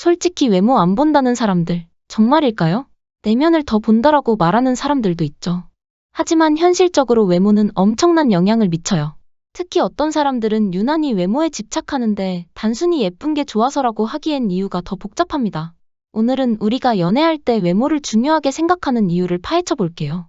솔직히 외모 안 본다는 사람들, 정말일까요? 내면을 더 본다라고 말하는 사람들도 있죠. 하지만 현실적으로 외모는 엄청난 영향을 미쳐요. 특히 어떤 사람들은 유난히 외모에 집착하는데 단순히 예쁜 게 좋아서라고 하기엔 이유가 더 복잡합니다. 오늘은 우리가 연애할 때 외모를 중요하게 생각하는 이유를 파헤쳐 볼게요.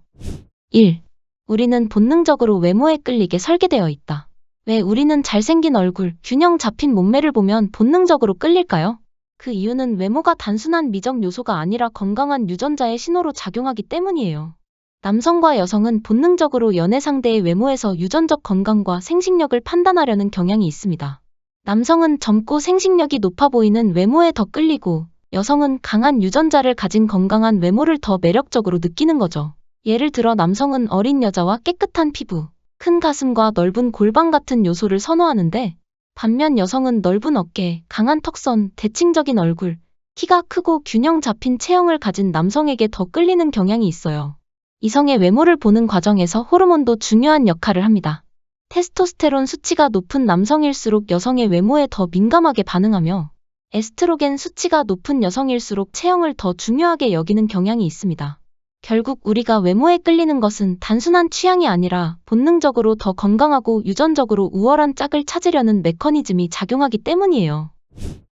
1. 우리는 본능적으로 외모에 끌리게 설계되어 있다. 왜 우리는 잘생긴 얼굴, 균형 잡힌 몸매를 보면 본능적으로 끌릴까요? 그 이유는 외모가 단순한 미적 요소가 아니라 건강한 유전자의 신호로 작용하기 때문이에요. 남성과 여성은 본능적으로 연애 상대의 외모에서 유전적 건강과 생식력을 판단하려는 경향이 있습니다. 남성은 젊고 생식력이 높아 보이는 외모에 더 끌리고, 여성은 강한 유전자를 가진 건강한 외모를 더 매력적으로 느끼는 거죠. 예를 들어 남성은 어린 여자와 깨끗한 피부, 큰 가슴과 넓은 골반 같은 요소를 선호하는데, 반면 여성은 넓은 어깨, 강한 턱선, 대칭적인 얼굴, 키가 크고 균형 잡힌 체형을 가진 남성에게 더 끌리는 경향이 있어요. 이성의 외모를 보는 과정에서 호르몬도 중요한 역할을 합니다. 테스토스테론 수치가 높은 남성일수록 여성의 외모에 더 민감하게 반응하며, 에스트로겐 수치가 높은 여성일수록 체형을 더 중요하게 여기는 경향이 있습니다. 결국 우리가 외모에 끌리는 것은 단순한 취향이 아니라 본능적으로 더 건강하고 유전적으로 우월한 짝을 찾으려는 메커니즘이 작용하기 때문이에요.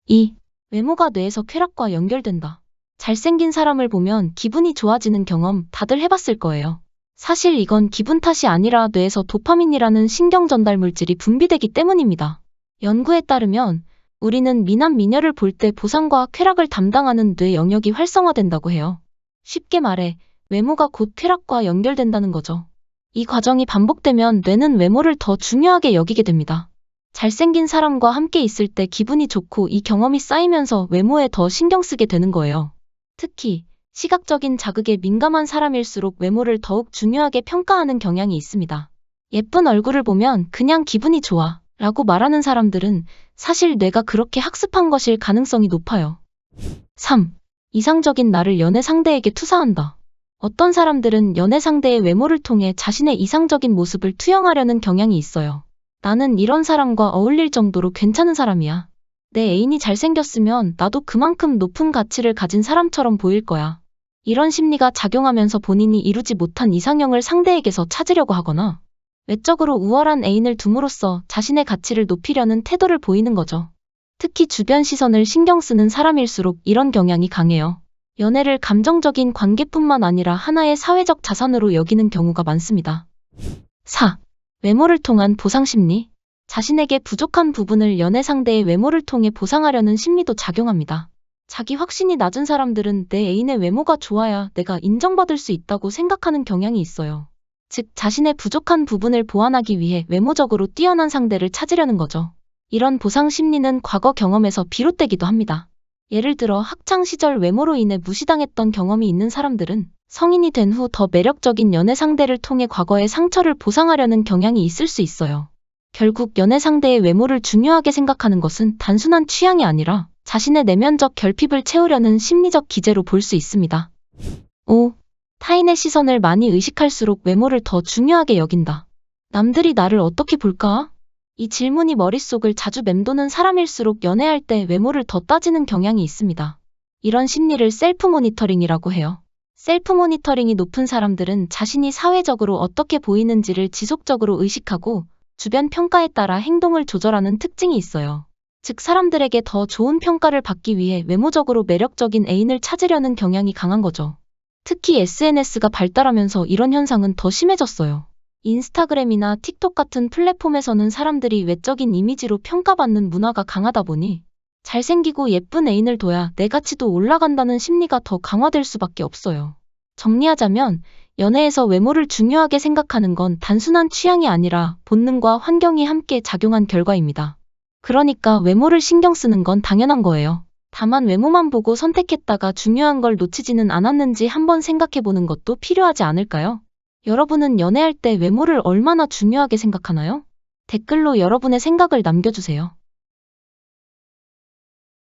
2. 외모가 뇌에서 쾌락과 연결된다. 잘생긴 사람을 보면 기분이 좋아지는 경험 다들 해봤을 거예요. 사실 이건 기분 탓이 아니라 뇌에서 도파민이라는 신경 전달 물질이 분비되기 때문입니다. 연구에 따르면 우리는 미남 미녀를 볼 때 보상과 쾌락을 담당하는 뇌 영역이 활성화된다고 해요. 쉽게 말해 외모가 곧 쾌락과 연결된다는 거죠. 이 과정이 반복되면 뇌는 외모를 더 중요하게 여기게 됩니다. 잘생긴 사람과 함께 있을 때 기분이 좋고 이 경험이 쌓이면서 외모에 더 신경 쓰게 되는 거예요. 특히 시각적인 자극에 민감한 사람일수록 외모를 더욱 중요하게 평가하는 경향이 있습니다. 예쁜 얼굴을 보면 그냥 기분이 좋아 라고 말하는 사람들은 사실 뇌가 그렇게 학습한 것일 가능성이 높아요. 3. 이상적인 나를 연애 상대에게 투사한다. 어떤 사람들은 연애 상대의 외모를 통해 자신의 이상적인 모습을 투영하려는 경향이 있어요. 나는 이런 사람과 어울릴 정도로 괜찮은 사람이야. 내 애인이 잘생겼으면 나도 그만큼 높은 가치를 가진 사람처럼 보일 거야. 이런 심리가 작용하면서 본인이 이루지 못한 이상형을 상대에게서 찾으려고 하거나 외적으로 우월한 애인을 둠으로써 자신의 가치를 높이려는 태도를 보이는 거죠. 특히 주변 시선을 신경 쓰는 사람일수록 이런 경향이 강해요. 연애를 감정적인 관계뿐만 아니라 하나의 사회적 자산으로 여기는 경우가 많습니다. 4. 외모를 통한 보상 심리. 자신에게 부족한 부분을 연애 상대의 외모를 통해 보상하려는 심리도 작용합니다. 자기 확신이 낮은 사람들은 내 애인의 외모가 좋아야 내가 인정받을 수 있다고 생각하는 경향이 있어요. 즉, 자신의 부족한 부분을 보완하기 위해 외모적으로 뛰어난 상대를 찾으려는 거죠. 이런 보상 심리는 과거 경험에서 비롯되기도 합니다. 예를 들어 학창시절 외모로 인해 무시당했던 경험이 있는 사람들은 성인이 된 후 더 매력적인 연애 상대를 통해 과거의 상처를 보상하려는 경향이 있을 수 있어요. 결국 연애 상대의 외모를 중요하게 생각하는 것은 단순한 취향이 아니라 자신의 내면적 결핍을 채우려는 심리적 기제로 볼 수 있습니다. 5. 타인의 시선을 많이 의식할수록 외모를 더 중요하게 여긴다. 남들이 나를 어떻게 볼까? 이 질문이 머릿속을 자주 맴도는 사람일수록 연애할 때 외모를 더 따지는 경향이 있습니다. 이런 심리를 셀프 모니터링이라고 해요. 셀프 모니터링이 높은 사람들은 자신이 사회적으로 어떻게 보이는지를 지속적으로 의식하고 주변 평가에 따라 행동을 조절하는 특징이 있어요. 즉, 사람들에게 더 좋은 평가를 받기 위해 외모적으로 매력적인 애인을 찾으려는 경향이 강한 거죠. 특히 SNS가 발달하면서 이런 현상은 더 심해졌어요. 인스타그램이나 틱톡 같은 플랫폼에서는 사람들이 외적인 이미지로 평가받는 문화가 강하다 보니 잘생기고 예쁜 애인을 둬야 내 가치도 올라간다는 심리가 더 강화될 수밖에 없어요. 정리하자면 연애에서 외모를 중요하게 생각하는 건 단순한 취향이 아니라 본능과 환경이 함께 작용한 결과입니다. 그러니까 외모를 신경 쓰는 건 당연한 거예요. 다만 외모만 보고 선택했다가 중요한 걸 놓치지는 않았는지 한번 생각해보는 것도 필요하지 않을까요? 여러분은 연애할 때 외모를 얼마나 중요하게 생각하나요? 댓글로 여러분의 생각을 남겨주세요.